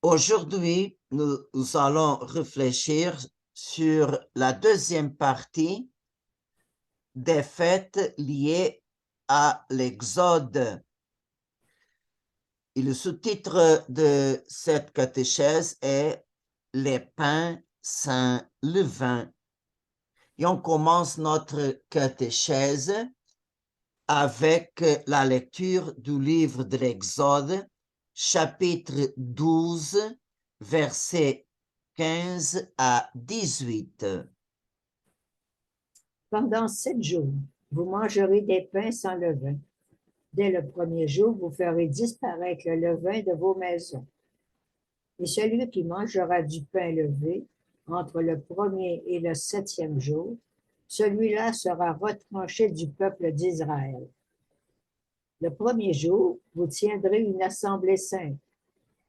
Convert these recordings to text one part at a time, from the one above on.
Aujourd'hui, nous allons réfléchir sur la deuxième partie des fêtes liées à l'Exode. Et le sous-titre de cette catéchèse est Les pains sans levain. Et on commence notre catéchèse avec la lecture du livre de l'Exode, chapitre 12, versets 15 à 18. Pendant 7 jours, vous mangerez des pains sans levain. Dès le premier jour, vous ferez disparaître le levain de vos maisons. Et celui qui mangera du pain levé entre le premier et le 7e jour, celui-là sera retranché du peuple d'Israël. Le premier jour, vous tiendrez une assemblée sainte.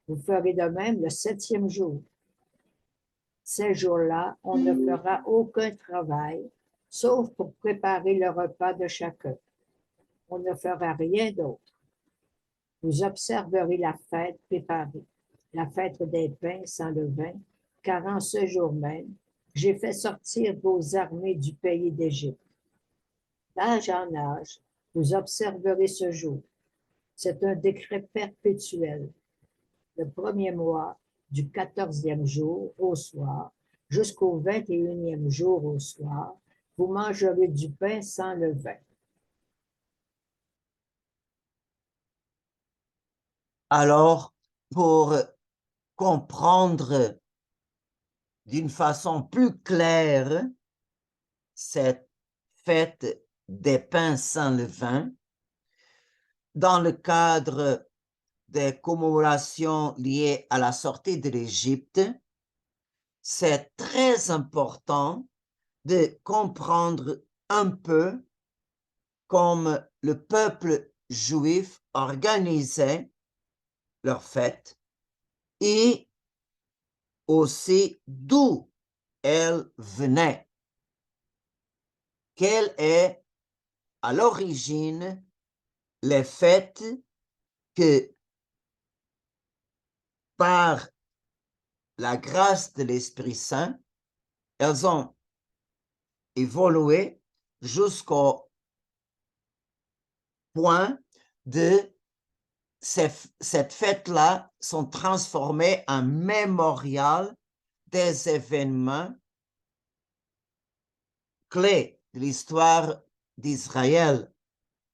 Vous ferez de même le 7e jour. Ces jours-là, on ne fera aucun travail, sauf pour préparer le repas de chacun. On ne fera rien d'autre. Vous observerez la fête préparée, la fête des pains sans levain, car en ce jour même, j'ai fait sortir vos armées du pays d'Égypte. D'âge en âge, vous observerez ce jour. C'est un décret perpétuel. Le premier mois, du 14e jour au soir, jusqu'au 21e jour au soir, vous mangerez du pain sans levain. Alors, pour comprendre d'une façon plus claire cette fête des pains sans levain, dans le cadre des commémorations liées à la sortie de l'Égypte, c'est très important de comprendre un peu comme le peuple juif organisait leurs fêtes et aussi d'où elles venaient. Quelle est à l'origine les fêtes que par la grâce de l'Esprit Saint, elles ont évolué jusqu'au point de cette fête-là sont transformées en mémorial des événements clés de l'histoire d'Israël.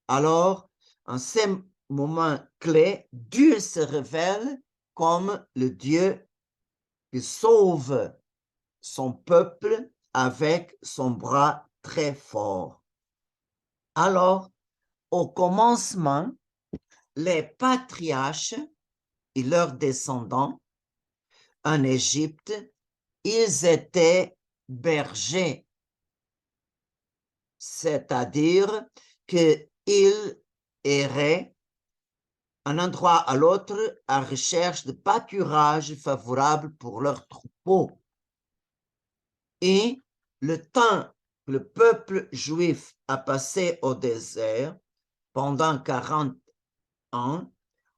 Alors, en ces moments clés, Dieu se révèle comme le Dieu qui sauve son peuple avec son bras très fort. Alors, au commencement, les patriarches et leurs descendants en Égypte, ils étaient bergers, c'est-à-dire qu'ils erraient d'un endroit à l'autre à recherche de pâturage favorable pour leurs troupeaux. Et le temps que le peuple juif a passé au désert pendant 40 ans,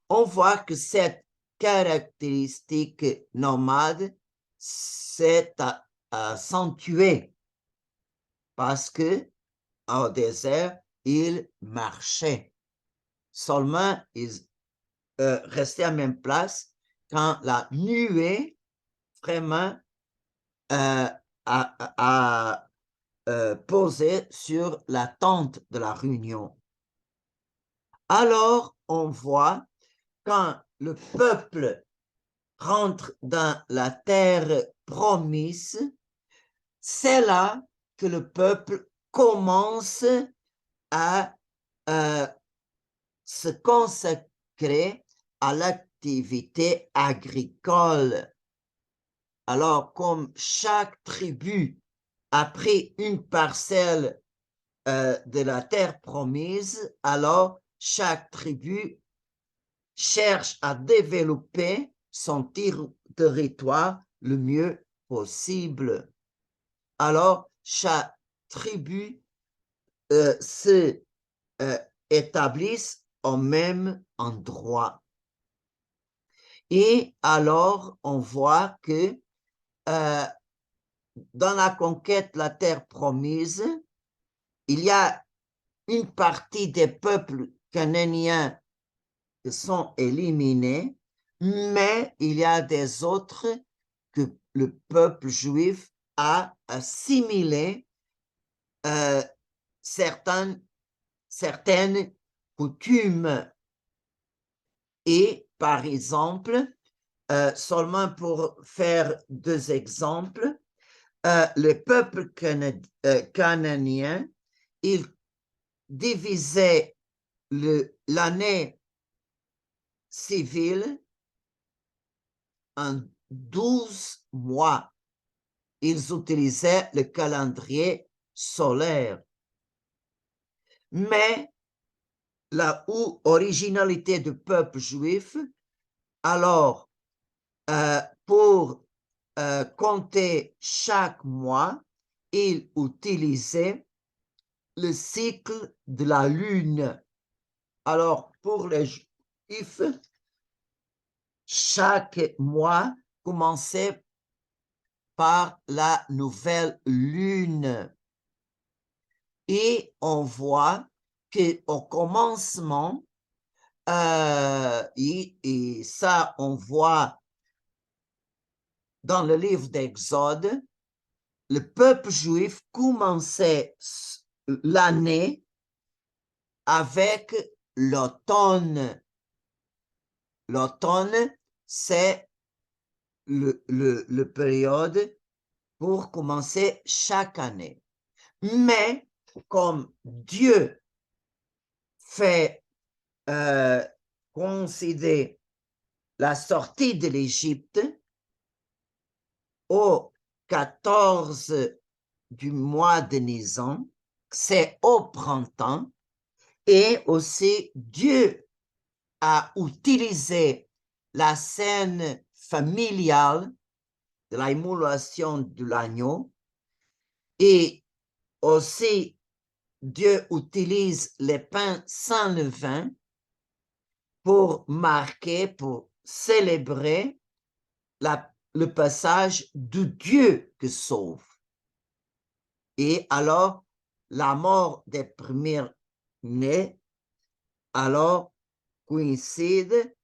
on voit que cette caractéristique nomade s'est accentuée parce que au désert, ils marchaient. Seulement, ils restaient à la même place quand la nuée vraiment a posé sur la tente de la réunion. Alors, on voit quand le peuple rentre dans la terre promise, c'est là que le peuple commence à se consacrer à l'activité agricole. Alors, comme chaque tribu a pris une parcelle de la terre promise, alors chaque tribu cherche à développer son territoire le mieux possible. Alors, chaque tribu se établisse au même endroit. Et alors, on voit que dans la conquête de la terre promise, il y a une partie des peuples cananéens qui sont éliminés, mais il y a des autres que le peuple juif a assimilé certaines coutumes. Et par exemple, seulement pour faire deux exemples, le peuple cananéen, il divisait l'année civile en 12 mois. Ils utilisaient le calendrier solaire. Mais la originalité du peuple juif, alors, pour compter chaque mois, il utilisait le cycle de la lune. Alors, pour les juifs, chaque mois commençait par la nouvelle lune. Et on voit qu'au commencement, et ça on voit dans le livre d'Exode, le peuple juif commençait l'année avec l'automne. L'automne, c'est le période pour commencer chaque année. Mais comme Dieu fait coïncider la sortie de l'Égypte au 14 du mois de Nisan, c'est au printemps, et aussi Dieu a utilisé la scène familiale de l'immolation de l'agneau, et aussi Dieu utilise les pains sans levain pour marquer, pour célébrer le passage de Dieu qui sauve. Et alors, la mort des premiers-nés, alors, coïncide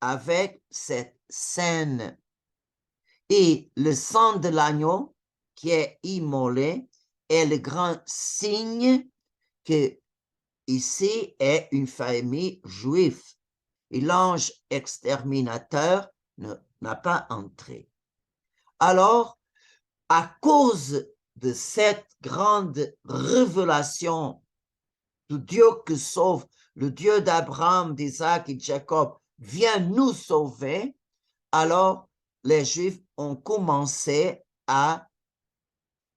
avec cette scène. Et le sang de l'agneau qui est immolé est le grand signe que ici est une famille juive. Et l'ange exterminateur n'a pas entré. Alors, à cause de cette grande révélation du Dieu qui sauve, le Dieu d'Abraham, d'Isaac et de Jacob, vient nous sauver, alors les Juifs ont commencé à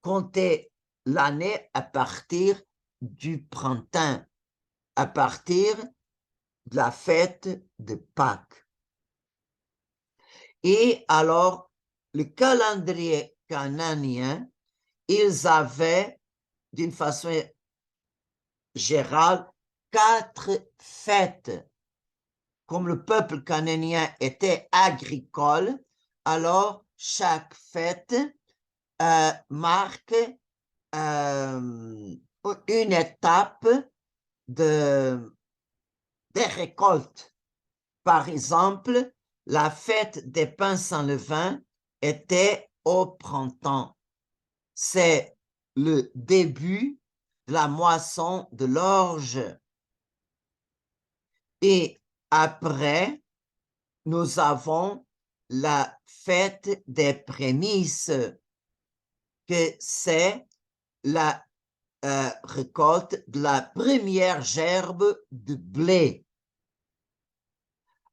compter l'année à partir du printemps, à partir de la fête de Pâques. Et alors, le calendrier cananéen, ils avaient, d'une façon générale, 4 fêtes. Comme le peuple cananéen était agricole, alors chaque fête marque une étape des récoltes. Par exemple, la fête des pains sans levain était au printemps. C'est le début de la moisson de l'orge. Et après, nous avons la fête des prémices, que c'est la récolte de la première gerbe de blé.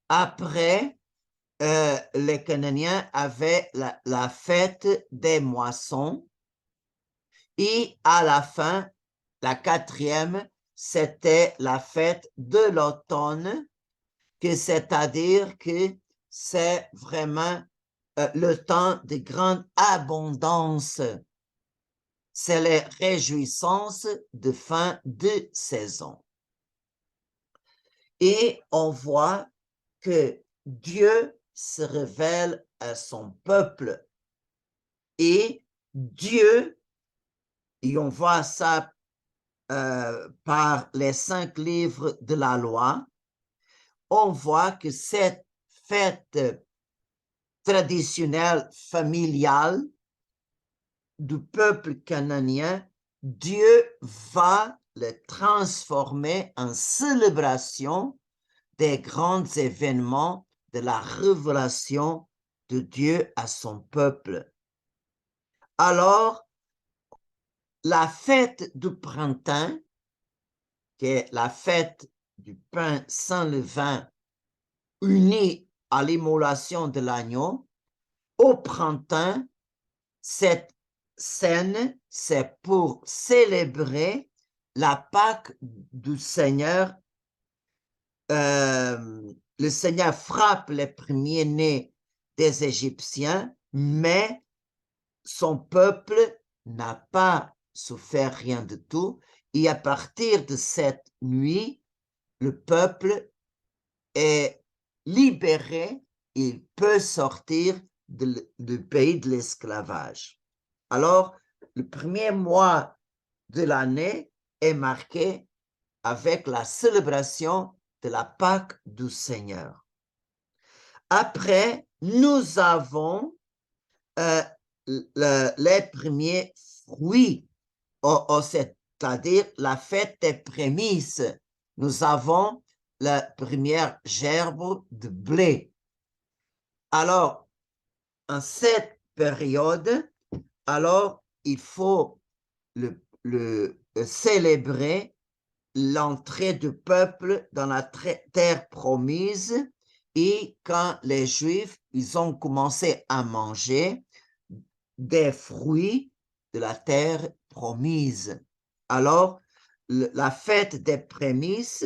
Après, les Cananéens avaient la fête des moissons, et à la fin, la 4e, c'était la fête de l'automne, c'est-à-dire que c'est vraiment le temps de grande abondance. C'est les réjouissances de fin de saison. Et on voit que Dieu se révèle à son peuple. Et Dieu, et on voit ça par les 5 livres de la loi, on voit que cette fête traditionnelle familiale du peuple cananien, Dieu va le transformer en célébration des grands événements de la révélation de Dieu à son peuple. Alors, la fête du printemps, qui est la fête du pain sans levain, unie à l'immolation de l'agneau, au printemps, cette scène, c'est pour célébrer la Pâque du Seigneur. Le Seigneur frappe les premiers-nés des Égyptiens, mais son peuple n'a pas souffert rien de tout. Et à partir de cette nuit, le peuple est libéré, il peut sortir du pays de l'esclavage. Alors, le premier mois de l'année est marqué avec la célébration de la Pâque du Seigneur. Après, nous avons les premiers fruits, c'est-à-dire la fête des prémices. Nous avons la première gerbe de blé. Alors, en cette période, alors il faut célébrer l'entrée du peuple dans la terre promise, et quand les Juifs, ils ont commencé à manger des fruits de la terre promise. Alors, la fête des prémices,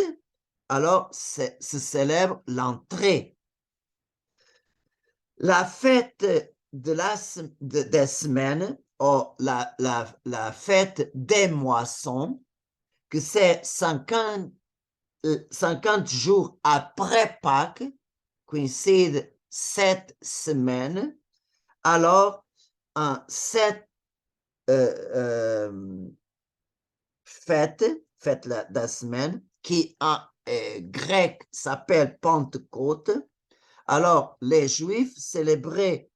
alors se célèbre l'entrée. La fête des semaines, ou la fête des moissons, que c'est 50 jours après Pâques, coïncide 7 semaines. Alors, en cette fête de la semaine, qui en grec s'appelle Pentecôte, alors les Juifs célébraient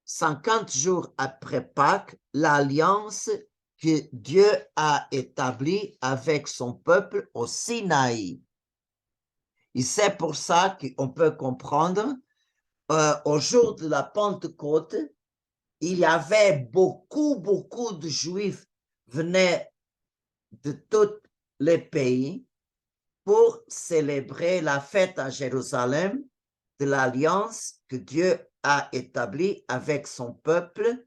50 jours après Pâques l'alliance que Dieu a établie avec son peuple au Sinaï. Et c'est pour ça qu'on peut comprendre, au jour de la Pentecôte, il y avait beaucoup de Juifs venaient de tous les pays pour célébrer la fête à Jérusalem de l'alliance que Dieu a établie avec son peuple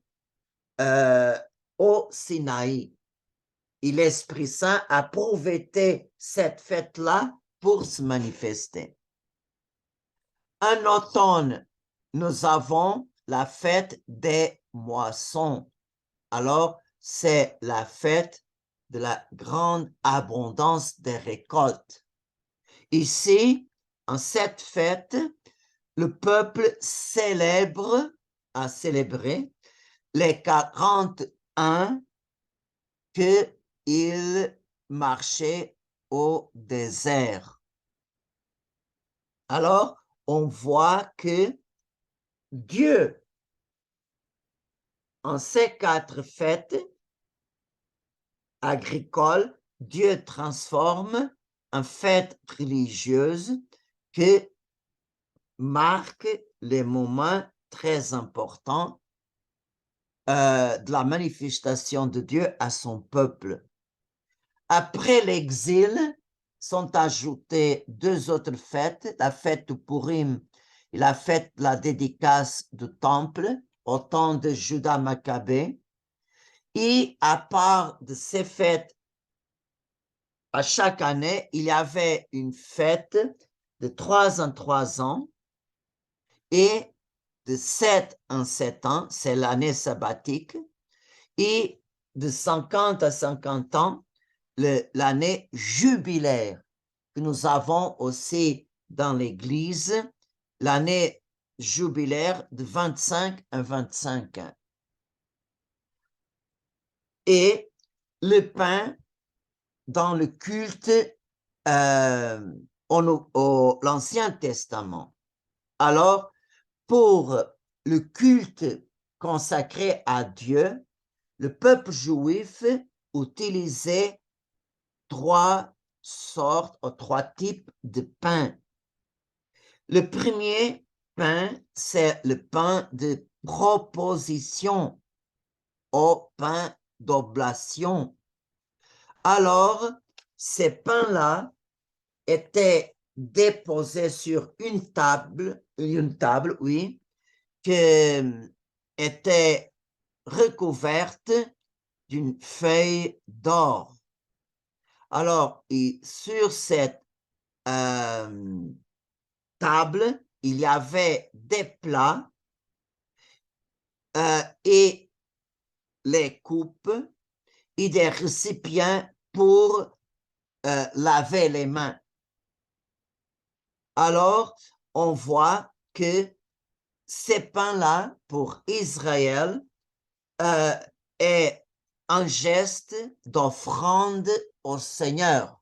au Sinaï. Et l'Esprit Saint a profité cette fête-là pour se manifester. En automne, nous avons la fête des moissons. Alors, c'est la fête de la grande abondance des récoltes. Ici, en cette fête, le peuple a célébré les 41 qu'il marchait au désert. Alors, on voit que Dieu, en ces 4 fêtes agricoles, Dieu transforme en fête religieuse que marque les moments très importants de la manifestation de Dieu à son peuple. Après l'exil, sont ajoutées 2 autres fêtes, la fête du Purim et la fête de la dédicace du temple au temps de Judas Maccabée. Et à part de ces fêtes, à chaque année, il y avait une fête de 3 en 3 ans, et de 7 en 7 ans, c'est l'année sabbatique, et de 50 à 50 ans, l'année jubilaire, que nous avons aussi dans l'Église, l'année jubilaire de 25 à 25 ans. Et le pain dans le culte l'Ancien Testament. Alors, pour le culte consacré à Dieu, le peuple juif utilisait trois sortes ou trois types de pain. Le premier pain, c'est le pain de proposition au pain d'oblation. Alors, ces pains-là étaient déposés sur une table, oui, qui était recouverte d'une feuille d'or. Alors, sur cette table, il y avait des plats et les coupes et des récipients pour laver les mains. Alors, on voit que ces pains-là, pour Israël, est un geste d'offrande au Seigneur.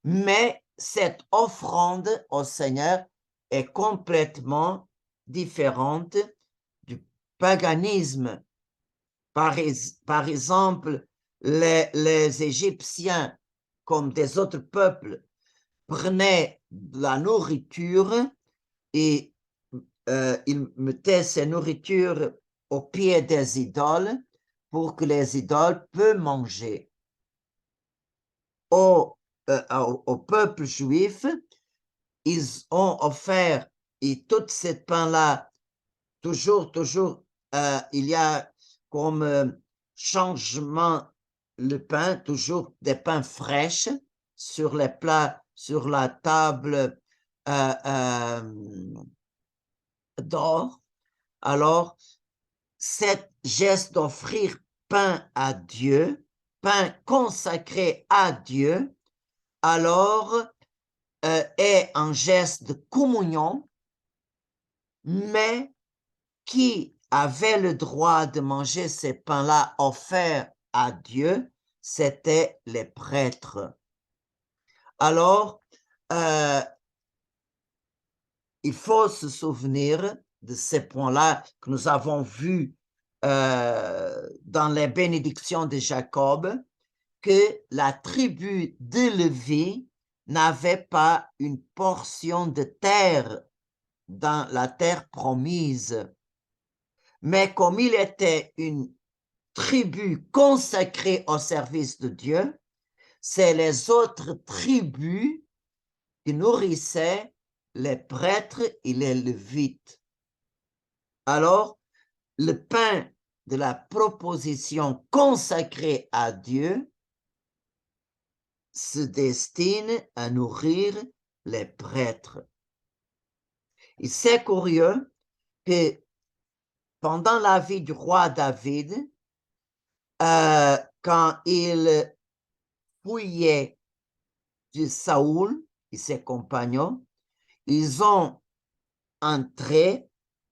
Mais cette offrande au Seigneur est complètement différente du paganisme. Par exemple, les Égyptiens, comme des autres peuples, prenaient de la nourriture et ils mettaient ces nourritures au pied des idoles pour que les idoles puissent manger. Au peuple juif, ils ont offert, et tout ce pain-là, toujours, il y a comme changement le pain, toujours des pains fraîches sur les plats, sur la table d'or. Alors, cet geste d'offrir pain à Dieu, pain consacré à Dieu, alors est un geste de communion, mais qui avait le droit de manger ces pains-là offerts à Dieu, c'était les prêtres. Alors, il faut se souvenir de ces points-là que nous avons vus dans les bénédictions de Jacob, que la tribu de Lévi n'avait pas une portion de terre dans la terre promise. Mais comme il était une tribu consacrée au service de Dieu, c'est les autres tribus qui nourrissaient les prêtres et les lévites. Alors, le pain de la proposition consacrée à Dieu se destine à nourrir les prêtres. Et c'est curieux que pendant la vie du roi David, quand il fuyait de Saoul et ses compagnons, ils ont entré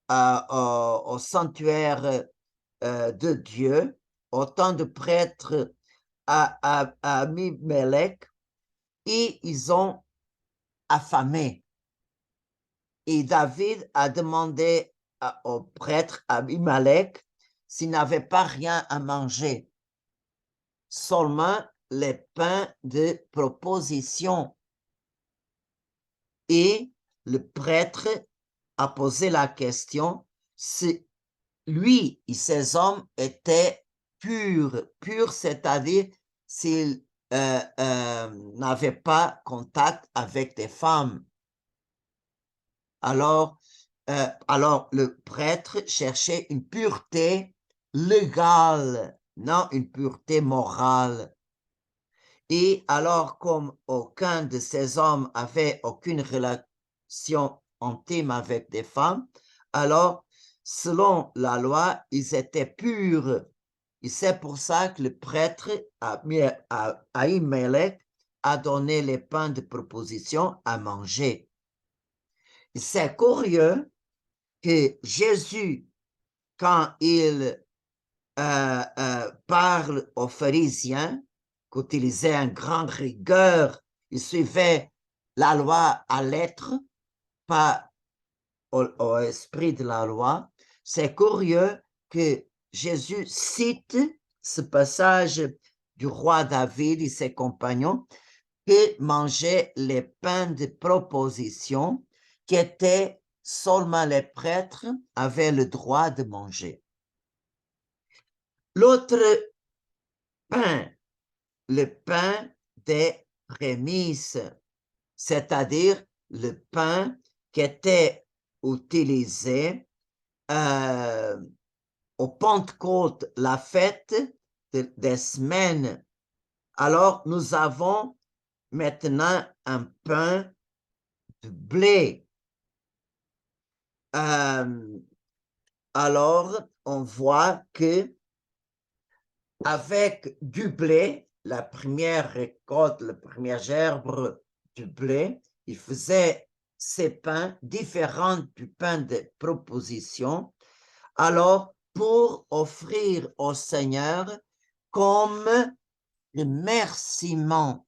au sanctuaire de Dieu, autant de prêtres à Abimelech, et ils ont affamé. Et David a demandé au prêtre Abimelech s'il n'avait pas rien à manger, seulement les pains de proposition. Et le prêtre a posé la question si lui et ses hommes étaient purs, c'est-à-dire s'ils n'avaient pas contact avec des femmes. Alors le prêtre cherchait une pureté légale, non une pureté morale. Et alors, comme aucun de ces hommes avait aucune relation intime avec des femmes, alors, selon la loi, ils étaient purs. Et c'est pour ça que le prêtre Ahimelech a donné les pains de proposition à manger. c'est curieux que Jésus, quand il parle aux pharisiens, qui utilisaient une grande rigueur, ils suivaient la loi à lettres, pas au esprit de la loi. C'est curieux que Jésus cite ce passage du roi David et ses compagnons qui mangeaient les pains de proposition qui étaient seulement les prêtres avaient le droit de manger. L'autre pain, le pain des prémices, c'est-à-dire le pain qui était utilisé au Pentecôte, la fête des semaines. Alors, nous avons maintenant un pain de blé. Alors, on voit que avec du blé, la première récolte, la première gerbe du blé, il faisait ces pains différents du pain de proposition. Alors, pour offrir au Seigneur comme remerciement,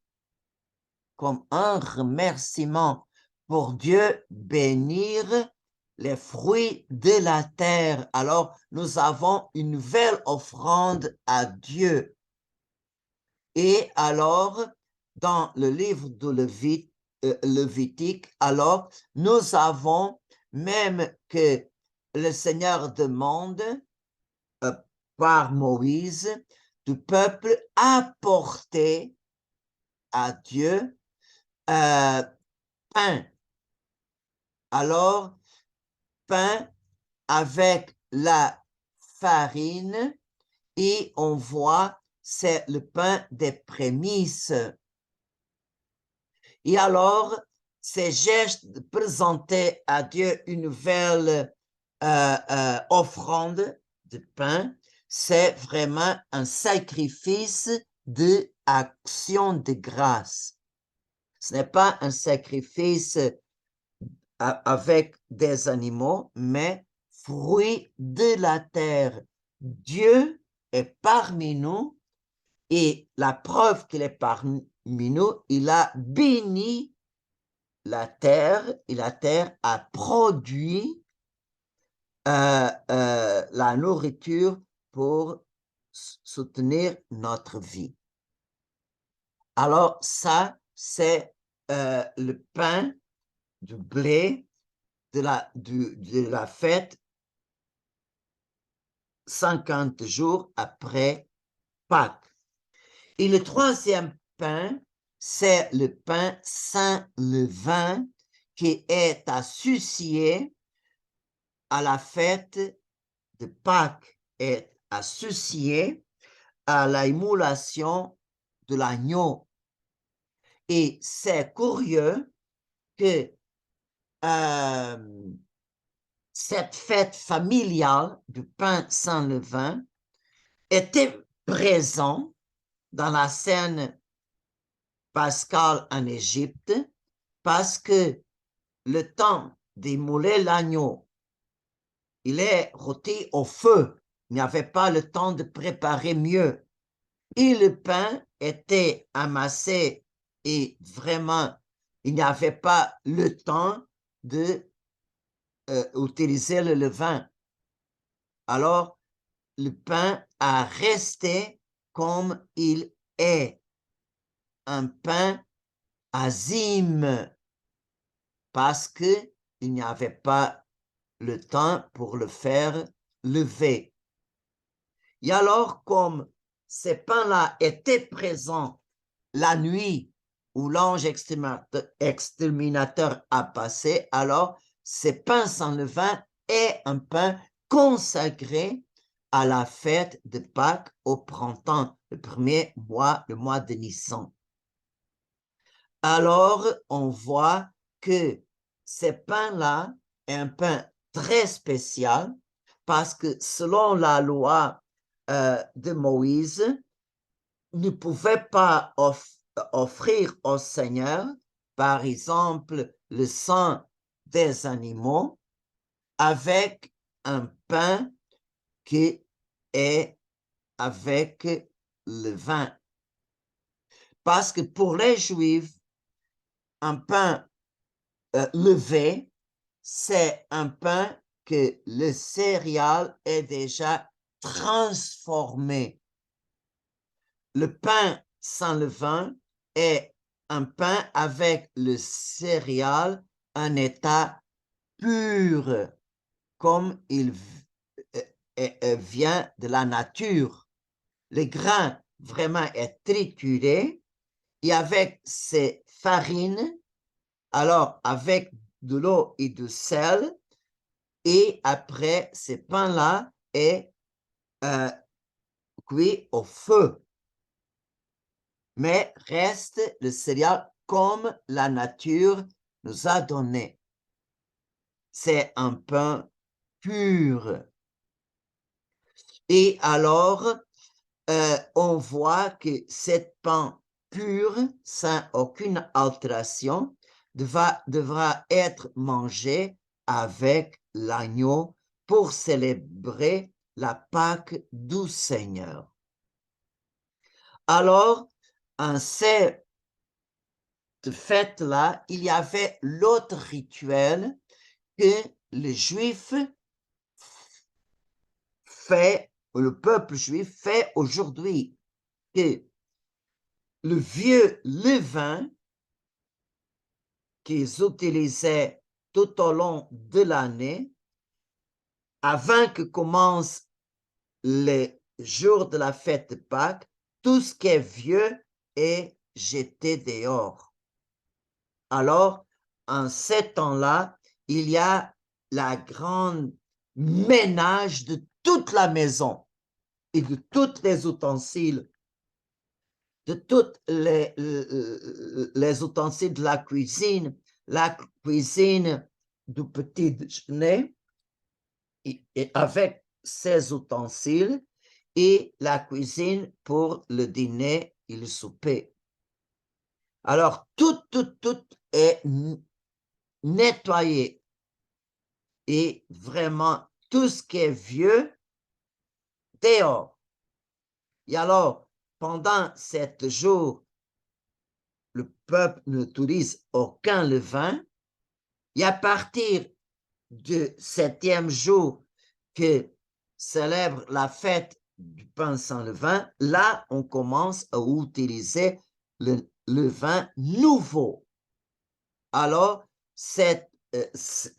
comme un remerciement pour Dieu bénir les fruits de la terre. Alors, nous avons une nouvelle offrande à Dieu. Et alors, dans le livre de Lévitique, alors, nous avons même que le Seigneur demande par Moïse du peuple apporter à Dieu pain. Alors, pain avec la farine et on voit c'est le pain des prémices. Et alors, ces gestes de présenter à Dieu une nouvelle offrande de pain, c'est vraiment un sacrifice d'action de grâce. Ce n'est pas un sacrifice avec des animaux, mais fruit de la terre. Dieu est parmi nous et la preuve qu'il est parmi nous, il a béni la terre et la terre a produit la nourriture pour soutenir notre vie. Alors ça, c'est le pain du blé de la fête 50 jours après Pâques. Et le troisième pain, c'est le pain sans levain qui est associé à la fête de Pâques, est associé à l'émulation de l'agneau. Et c'est curieux que cette fête familiale du pain sans levain était présente dans la scène pascale en Égypte parce que le temps d'émouler l'agneau, il est rôti au feu. Il n'y avait pas le temps de préparer mieux. Et le pain était amassé et vraiment, il n'y avait pas le temps de utiliser le levain. Alors, le pain a resté comme il est, un pain azime, parce qu'il n'y avait pas le temps pour le faire lever. Et alors, comme ces pains-là étaient présents la nuit où l'ange exterminateur a passé, alors ce pain sans levain est un pain consacré à la fête de Pâques au printemps, le premier mois, le mois de Nissan. Alors, on voit que ce pain-là est un pain très spécial parce que selon la loi de Moïse, ne pouvait pas offrir au Seigneur, par exemple, le sang des animaux avec un pain qui est avec le vin. Parce que pour les Juifs, un pain levé, c'est un pain que le céréale est déjà transformé. Le pain sans levain est un pain avec le céréale, un état pur, comme il vient de la nature. Le grain vraiment est trituré et avec ces farines, alors avec de l'eau et du sel, et après, ce pain-là est cuit au feu. Mais reste le céréal comme la nature nous a donné. C'est un pain pur. Et alors, on voit que cet pain pur, sans aucune altération, devra être mangé avec l'agneau pour célébrer la Pâque du Seigneur. Alors, en cette fête-là, il y avait l'autre rituel que les Juifs fait, le peuple juif fait aujourd'hui, que le vieux levain qu'ils utilisaient tout au long de l'année, avant que commence les jours de la fête de Pâques, tout ce qui est vieux est jeté dehors. Alors, en ces temps-là, il y a la grande ménage de toute la maison et de tous les ustensiles, de tous les ustensiles de la cuisine du petit déjeuner, et avec ses ustensiles, et la cuisine pour le dîner et le souper. Alors, tout est nettoyé. Et vraiment, tout ce qui est vieux, dehors. Et alors, pendant 7 jours, le peuple n'utilise aucun levain. Et à partir du 7e jour que célèbre la fête du pain sans levain, là, on commence à utiliser le levain nouveau. Alors,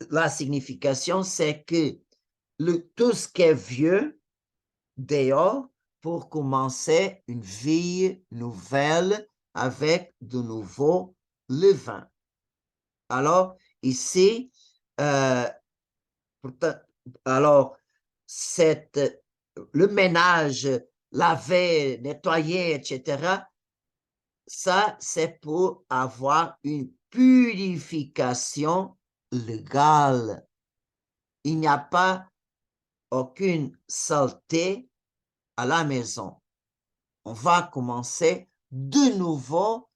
la signification, c'est que tout ce qui est vieux, dehors, pour commencer une vie nouvelle avec de nouveaux levains. Alors, ici, alors, le ménage, laver, nettoyer, etc., ça, c'est pour avoir une purification légale. Il n'y a pas aucune saleté à la maison. On va commencer de nouveau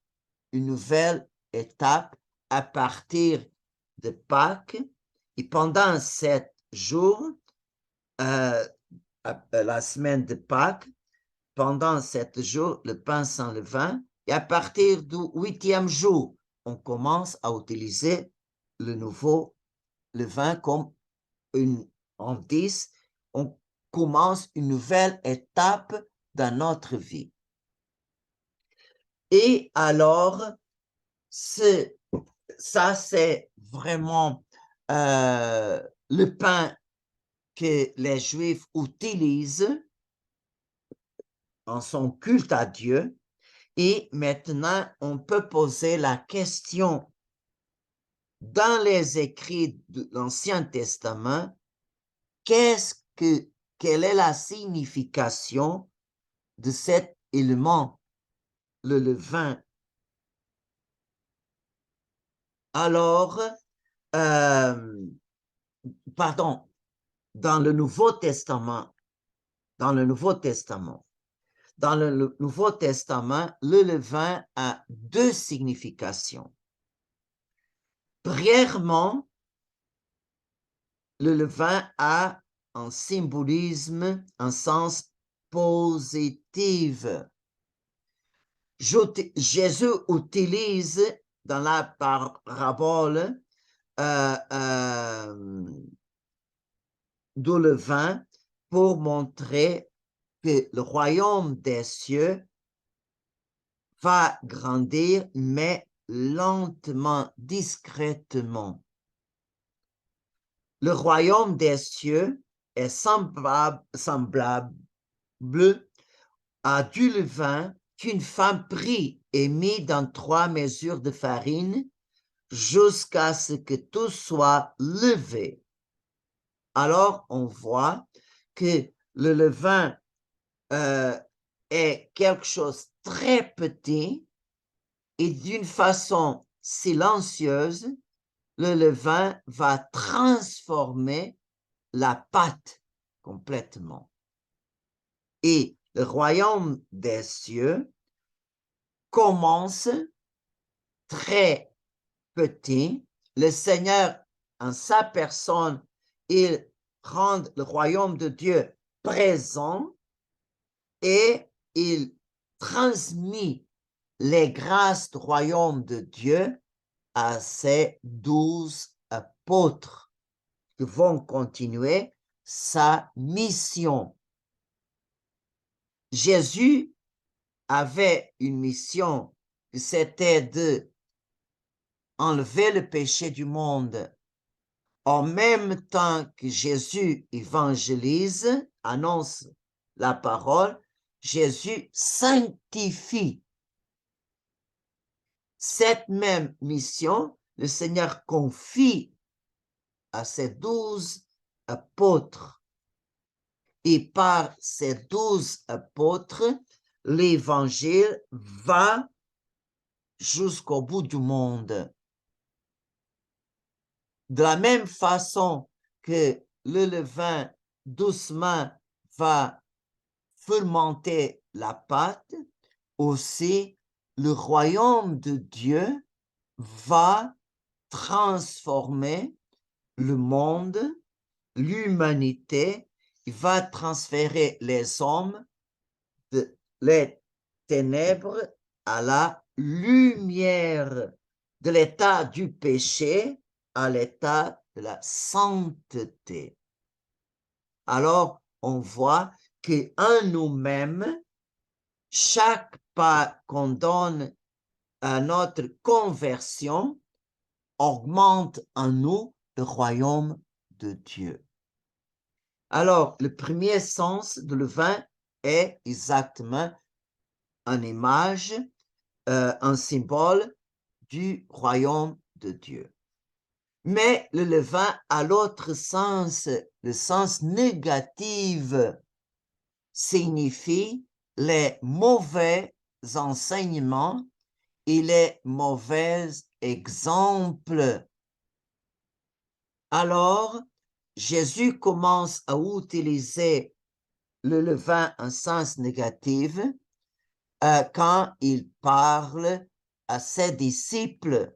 une nouvelle étape à partir de Pâques. Et pendant 7 jours, la semaine de Pâques, pendant 7 jours, le pain sans levain. Et à partir du 8e jour, on commence à utiliser le nouveau levain comme une indice. On commence une nouvelle étape dans notre vie. Et alors, ça, c'est vraiment le pain que les Juifs utilisent en son culte à Dieu. Et maintenant, on peut poser la question dans les écrits de l'Ancien Testament, quelle est la signification de cet élément, le levain? Alors, pardon, dans le Nouveau Testament, le Nouveau Testament, le levain a 2 significations. Premièrement, le levain a un symbolisme, un sens positif. Jésus utilise dans la parabole du levain pour montrer que le royaume des cieux va grandir, mais lentement, discrètement. Le royaume des cieux est semblable à du levain qu'une femme prit et mit dans 3 mesures de farine jusqu'à ce que tout soit levé. Alors, on voit que le levain est quelque chose de très petit et d'une façon silencieuse, le levain va transformer la pâte complètement. Et le royaume des cieux commence très petit. Le Seigneur, en sa personne, il rend le royaume de Dieu présent et il transmet les grâces du royaume de Dieu à ses 12 apôtres qui vont continuer sa mission. Jésus avait une mission, c'était de enlever le péché du monde. En même temps que Jésus évangélise, annonce la parole, Jésus sanctifie. Cette même mission, le Seigneur confie à ses 12 apôtres. Et par ces 12 apôtres, l'évangile va jusqu'au bout du monde. De la même façon que le levain doucement va fermenter la pâte, aussi le royaume de Dieu va transformer le monde, l'humanité, il va transférer les hommes de les ténèbres à la lumière, de l'état du péché à l'état de la sainteté. Alors, on voit qu'en nous-mêmes, chaque pas qu'on donne à notre conversion augmente en nous le royaume de Dieu. Alors, le premier sens de levain est exactement une image, un symbole du royaume de Dieu. Mais le levain a l'autre sens, le sens négatif, signifie les mauvais enseignements et les mauvais exemples. Alors, Jésus commence à utiliser le levain en sens négatif quand il parle à ses disciples.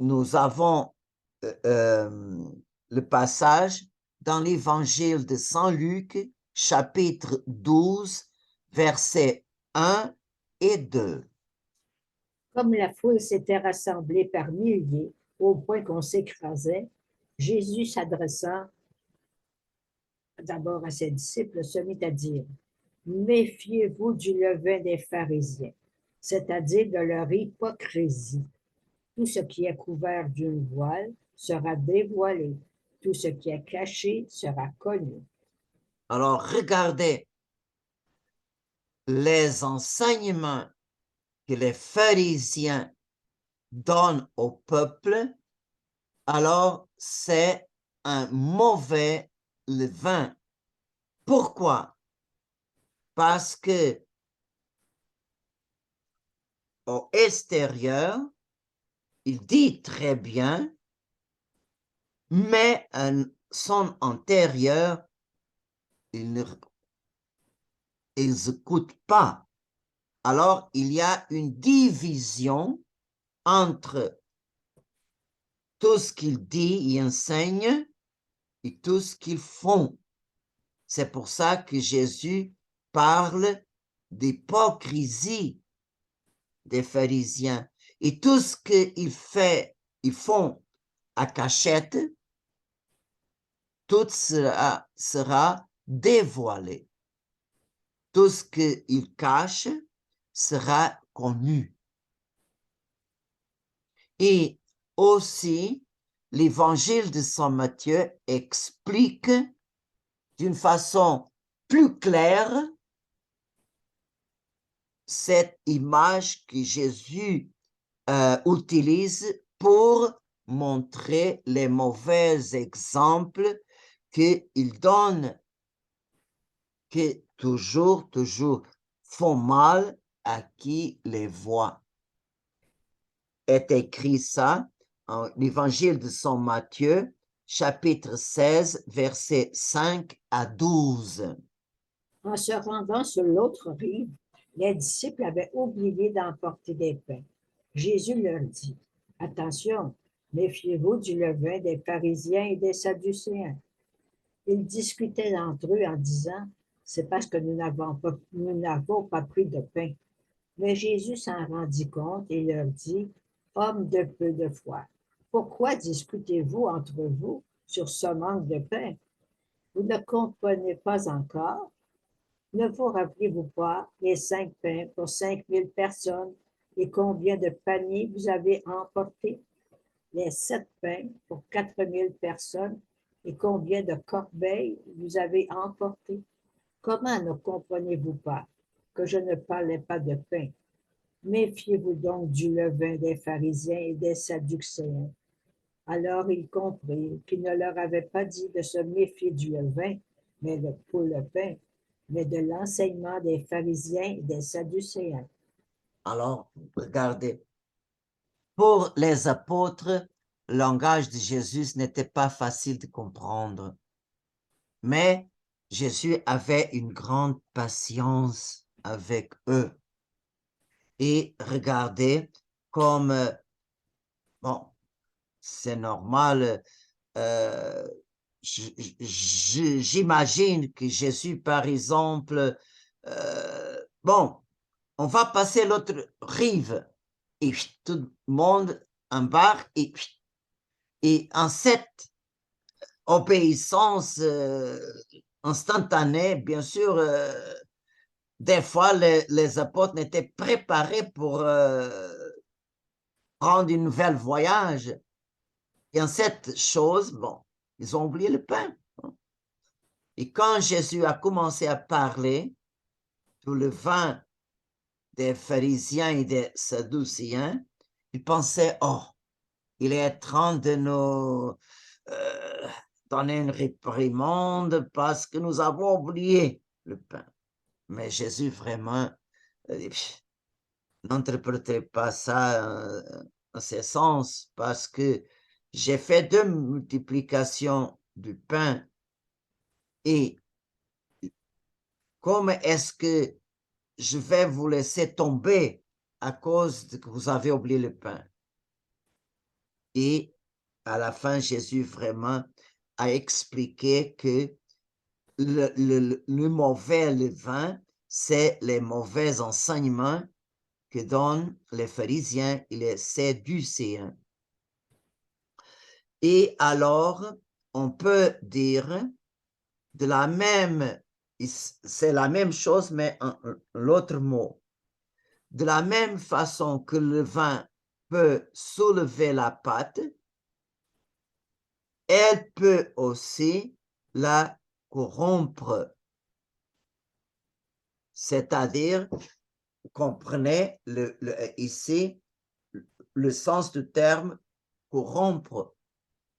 Nous avons le passage dans l'évangile de Saint Luc, chapitre 12, versets 1 et 2. Comme la foule s'était rassemblée par milliers, au point qu'on s'écrasait, Jésus s'adressant d'abord à ses disciples, se mit à dire, « Méfiez-vous du levain des pharisiens, c'est-à-dire de leur hypocrisie. Tout ce qui est couvert d'une voile sera dévoilé, tout ce qui est caché sera connu. » Alors, regardez les enseignements que les pharisiens donnent au peuple, alors c'est un mauvais levain. Pourquoi? Parce que au extérieur, il dit très bien, mais son intérieur, il n'écoute pas. Alors, il y a une division entre tout ce qu'il dit et enseigne et tout ce qu'ils font. C'est pour ça que Jésus parle d'hypocrisie des pharisiens. Et tout ce qu'ils font à cachette, tout sera dévoilé. Tout ce qu'ils cachent sera connu. Et aussi, l'évangile de Saint Matthieu explique d'une façon plus claire cette image que Jésus utilise pour montrer les mauvais exemples qu'il donne, qui toujours font mal à qui les voit. Est écrit ça en l'évangile de Saint Matthieu, chapitre 16, versets 5 à 12. En se rendant sur l'autre rive, les disciples avaient oublié d'emporter des pains. Jésus leur dit, « Attention, méfiez-vous du levain des pharisiens et des sadducéens. » Ils discutaient entre eux en disant, « C'est parce que nous n'avons pas pris de pain. » Mais Jésus s'en rendit compte et leur dit, « Hommes de peu de foi, pourquoi discutez-vous entre vous sur ce manque de pain? Vous ne comprenez pas encore? Ne vous rappelez-vous pas les 5 pains pour 5000 personnes et combien de paniers vous avez emportés? Les 7 pains pour 4000 personnes et combien de corbeilles vous avez emportés? Comment ne comprenez-vous pas que je ne parlais pas de pain? Méfiez-vous donc du levain des pharisiens et des sadducéens. » Alors ils comprirent qu'il ne leur avait pas dit de se méfier du levain, pour le pain, mais de l'enseignement des pharisiens et des sadducéens. Alors, regardez, pour les apôtres, le langage de Jésus n'était pas facile de comprendre, mais Jésus avait une grande patience avec eux. Et regardez comme, bon, c'est normal, j'imagine que Jésus, par exemple, bon, on va passer l'autre rive et tout le monde embarque et en cette obéissance instantanée, bien sûr, des fois les apôtres n'étaient préparés pour prendre une nouvelle voyage. Et en cette chose, bon, ils ont oublié le pain. Et quand Jésus a commencé à parler sur le vin des pharisiens et des sadducéens, il pensait, oh, il est en train de nous donner une réprimande parce que nous avons oublié le pain. Mais Jésus vraiment n'interprétait pas ça en ce sens parce que j'ai fait 2 multiplications du pain et comment est-ce que je vais vous laisser tomber à cause de que vous avez oublié le pain? Et à la fin, Jésus vraiment a expliqué que le mauvais levain, c'est les mauvais enseignements que donnent les pharisiens et les sadducéens. Et alors, on peut dire de la même, c'est la même chose, mais l'autre mot. De la même façon que le vin peut soulever la pâte, elle peut aussi la corrompre. C'est-à-dire, comprenez ici le sens du terme corrompre.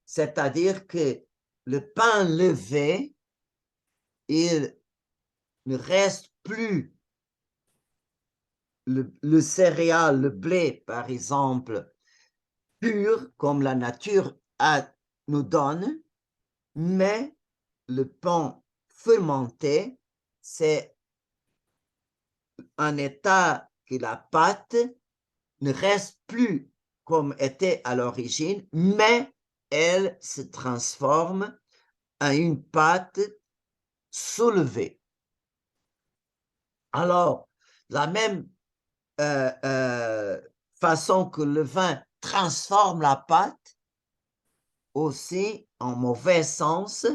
C'est-à-dire que le pain levé, il ne reste plus le céréale, le blé, par exemple, pur comme la nature nous donne, mais le pain fermenté, c'est un état que la pâte ne reste plus comme était à l'origine, mais elle se transforme à une pâte soulevée. Alors, la même façon que le vin transforme la pâte, aussi, en mauvais sens,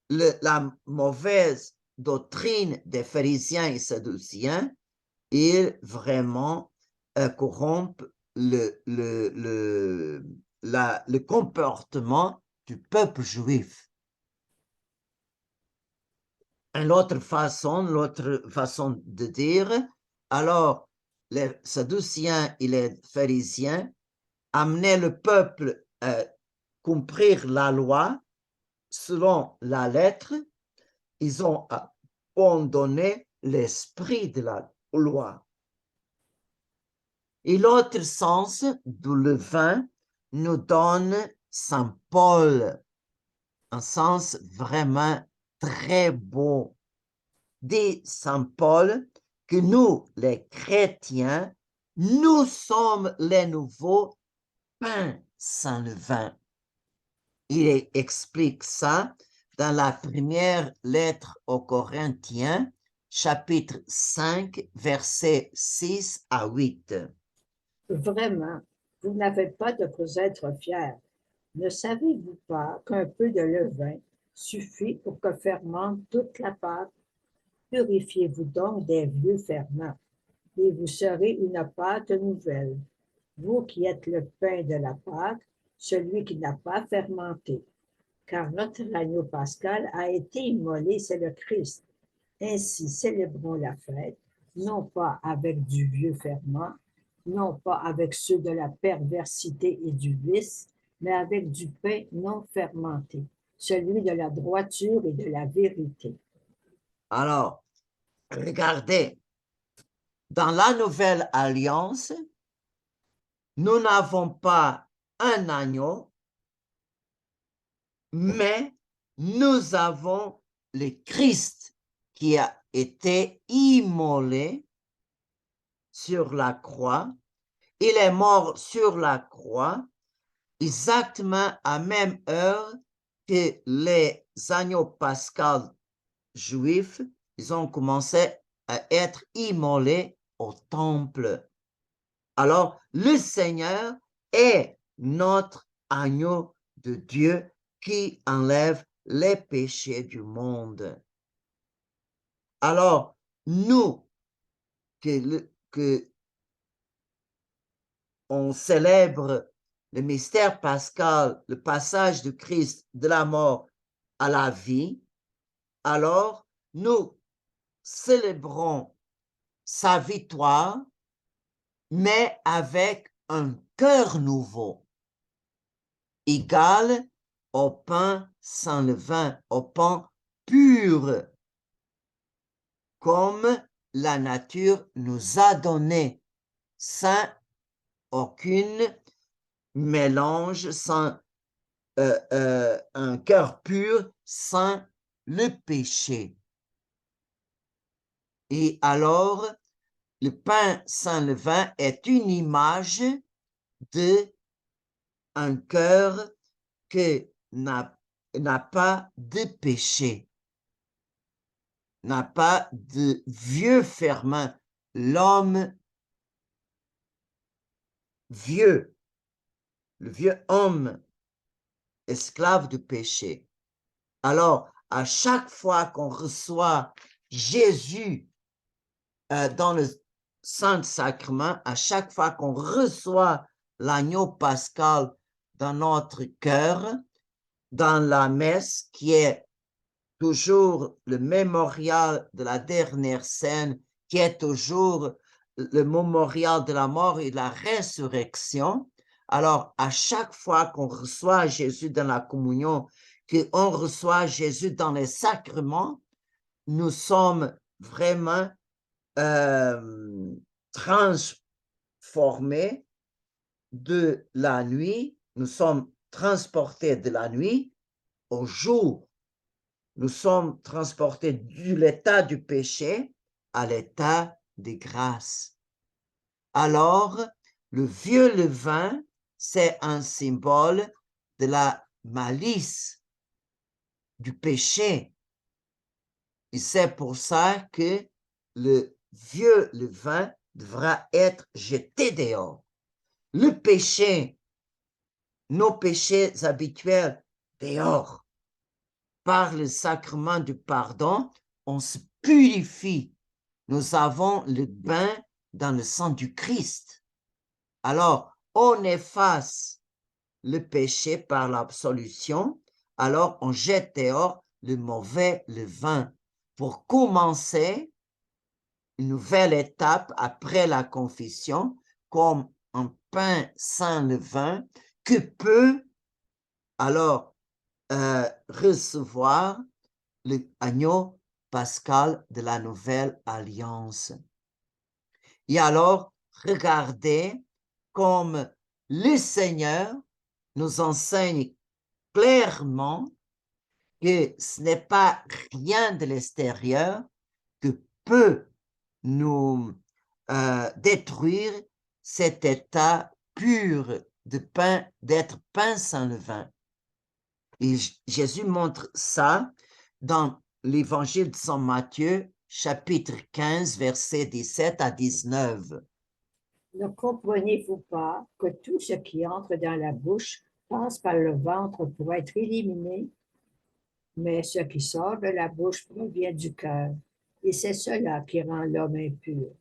la mauvaise doctrine des pharisiens et sadduciens, ils vraiment corrompent le comportement du peuple juif. L'autre façon de dire, alors les sadduciens et les pharisiens amenaient le peuple à cumplir la loi selon la lettre. Ils ont abandonné l'esprit de la loi. Et l'autre sens du levain nous donne Saint Paul, un sens vraiment très beau. Dit Saint Paul que nous, les chrétiens, nous sommes les nouveaux pains sans levain. Il explique ça dans la première lettre aux Corinthiens, chapitre 5, versets 6 à 8. Vraiment, vous n'avez pas de quoi être fiers. Ne savez-vous pas qu'un peu de levain suffit pour que fermente toute la pâte? Purifiez-vous donc des vieux ferments, et vous serez une pâte nouvelle, vous qui êtes le pain de la Pâque, celui qui n'a pas fermenté. Car notre agneau pascal a été immolé, c'est le Christ. Ainsi célébrons la fête, non pas avec du vieux ferment, non pas avec ceux de la perversité et du vice, mais avec du pain non fermenté, celui de la droiture et de la vérité. Alors, regardez, dans la nouvelle alliance, nous n'avons pas un agneau, mais nous avons le Christ qui a été immolé sur la croix. Il est mort sur la croix exactement à la même heure que les agneaux pascals juifs, ils ont commencé à être immolés au temple. Alors, le Seigneur est notre agneau de Dieu qui enlève les péchés du monde. Alors, nous, que on célèbre le mystère pascal, le passage de Christ de la mort à la vie, alors nous célébrons sa victoire, mais avec un cœur nouveau, égal au pain sans levain, au pain pur, comme la nature nous a donné, sans aucune mélange, sans un cœur pur, sans le péché. Et alors, le pain sans levain est une image de un cœur qui n'a pas de péché, n'a pas de vieux ferment, l'homme vieux, le vieux homme, esclave du péché. Alors, à chaque fois qu'on reçoit Jésus dans le Saint-Sacrement, à chaque fois qu'on reçoit l'agneau pascal dans notre cœur, dans la messe qui est toujours le mémorial de la dernière scène, qui est toujours le mémorial de la mort et de la résurrection. Alors, à chaque fois qu'on reçoit Jésus dans la communion, qu'on reçoit Jésus dans les sacrements, nous sommes vraiment transformés de la nuit, nous sommes transportés de la nuit au jour. Nous sommes transportés de l'état du péché à l'état de grâce. Alors, le vieux levain, c'est un symbole de la malice, du péché. Et c'est pour ça que le vieux levain devra être jeté dehors. Le péché, nos péchés habituels, dehors. Par le sacrement du pardon, on se purifie. Nous avons le bain dans le sang du Christ. Alors, on efface le péché par l'absolution, alors on jette dehors le mauvais levain pour commencer une nouvelle étape après la confession, comme un pain sans levain que peut alors recevoir l'agneau pascal de la nouvelle alliance. Et alors, regardez comme le Seigneur nous enseigne clairement que ce n'est pas rien de l'extérieur que peut nous détruire cet état pur de pain, d'être pain sans levain. Et Jésus montre ça dans l'évangile de Saint Matthieu, chapitre 15, versets 17 à 19. Ne comprenez-vous pas que tout ce qui entre dans la bouche passe par le ventre pour être éliminé, mais ce qui sort de la bouche provient du cœur, et c'est cela qui rend l'homme impur.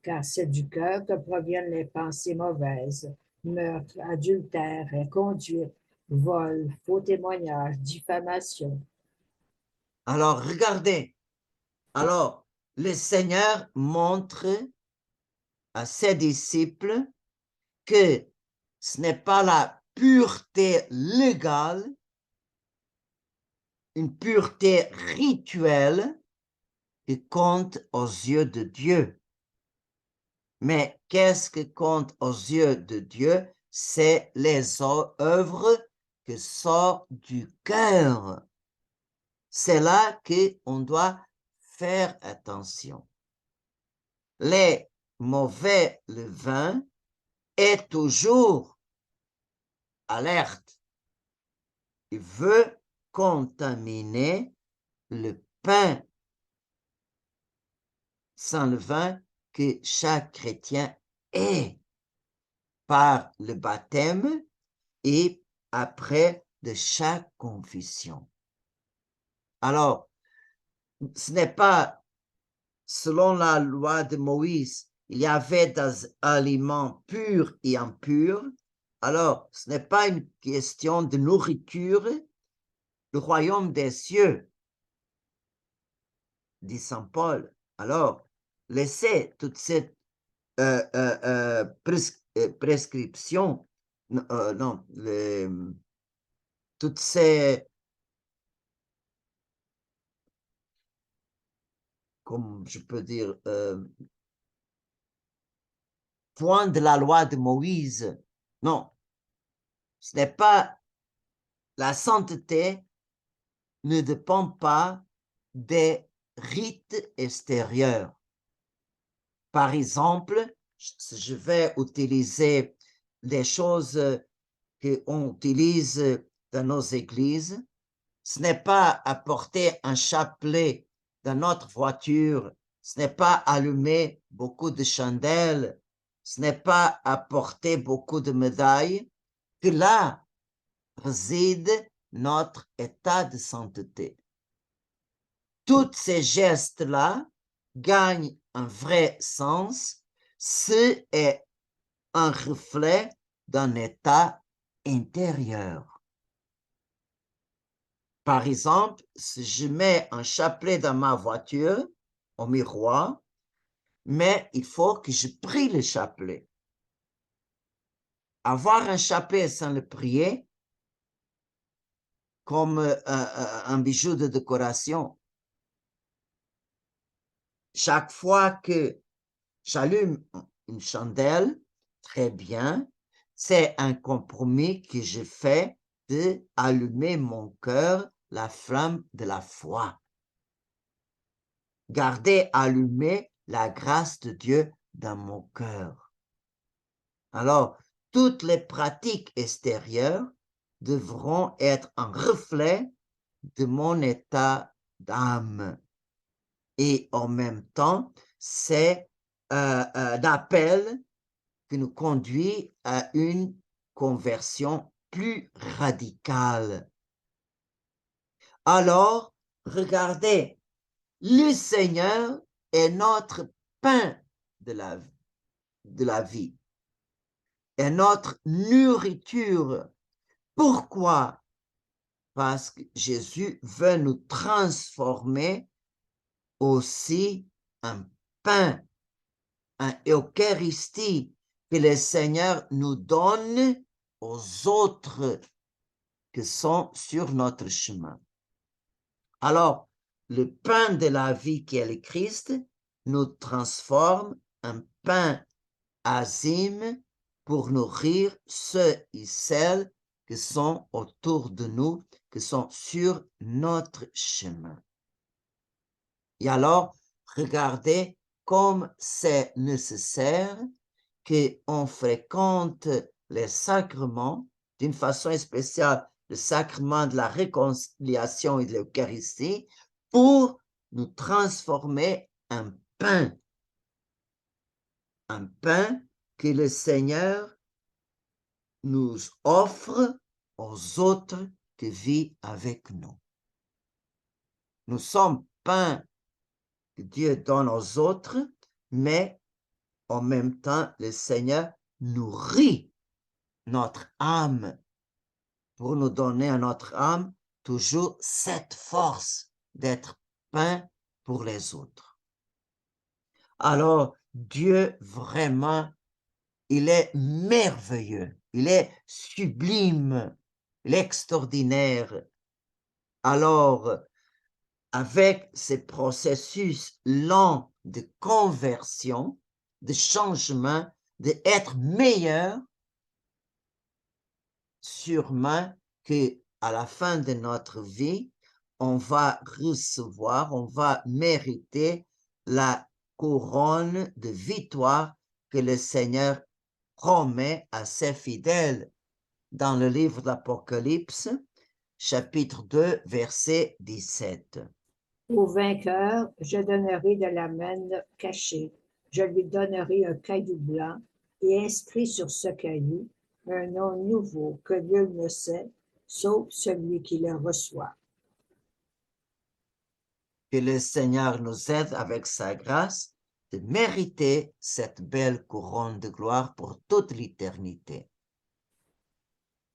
Car c'est du cœur que proviennent les pensées mauvaises, meurtre, adultère, inconduite, vol, faux témoignage, diffamation. Alors, regardez. Alors, le Seigneur montre à ses disciples que ce n'est pas la pureté légale, une pureté rituelle qui compte aux yeux de Dieu. Mais qu'est-ce qui compte aux yeux de Dieu? C'est les œuvres qui sortent du cœur. C'est là qu'on doit faire attention. Les mauvais levains est toujours alerte. Il veut contaminer le pain sans levain que chaque chrétien est par le baptême et après de chaque confession. Alors, ce n'est pas selon la loi de Moïse, il y avait des aliments purs et impurs. Alors, ce n'est pas une question de nourriture, le royaume des cieux, dit Saint Paul. Alors, laissez toute cette prescription, non, toutes ces, comme je peux dire, points de la loi de Moïse. Non, ce n'est pas, la sainteté ne dépend pas des rites extérieurs. Par exemple, je vais utiliser des choses qu'on utilise dans nos églises. Ce n'est pas apporter un chapelet dans notre voiture, ce n'est pas allumer beaucoup de chandelles, ce n'est pas apporter beaucoup de médailles, que là réside notre état de sainteté. Tous ces gestes-là gagnent un vrai sens, c'est un reflet d'un état intérieur. Par exemple, si je mets un chapelet dans ma voiture, au miroir, mais il faut que je prie le chapelet. Avoir un chapelet sans le prier, comme un bijou de décoration. Chaque fois que j'allume une chandelle, très bien, c'est un compromis que je fais d'allumer mon cœur, la flamme de la foi. Garder allumée la grâce de Dieu dans mon cœur. Alors, toutes les pratiques extérieures devront être un reflet de mon état d'âme. Et en même temps, c'est un appel qui nous conduit à une conversion plus radicale. Alors, regardez, le Seigneur est notre pain de la vie, est notre nourriture. Pourquoi? Parce que Jésus veut nous transformer aussi en pain, en Eucharistie que le Seigneur nous donne aux autres qui sont sur notre chemin. Alors, le pain de la vie qui est le Christ nous transforme en pain azime pour nourrir ceux et celles qui sont autour de nous, qui sont sur notre chemin. Et alors, regardez comme c'est nécessaire qu'on fréquente les sacrements, d'une façon spéciale le sacrement de la réconciliation et de l'Eucharistie, pour nous transformer en pain que le Seigneur nous offre aux autres qui vivent avec nous. Nous sommes pain que Dieu donne aux autres, mais en même temps, le Seigneur nourrit notre âme pour nous donner à notre âme toujours cette force d'être pain pour les autres. Alors, Dieu vraiment, il est merveilleux, il est sublime, il est extraordinaire. Alors, avec ces processus lents de conversion, de changement, d'être meilleur, sûrement qu'à la fin de notre vie, on va recevoir, on va mériter la couronne de victoire que le Seigneur promet à ses fidèles dans le livre de l'Apocalypse, chapitre 2, verset 17. Au vainqueur, je donnerai de la manne cachée. Je lui donnerai un caillou blanc et inscrit sur ce caillou un nom nouveau que nul ne sait, sauf celui qui le reçoit. Que le Seigneur nous aide avec sa grâce de mériter cette belle couronne de gloire pour toute l'éternité.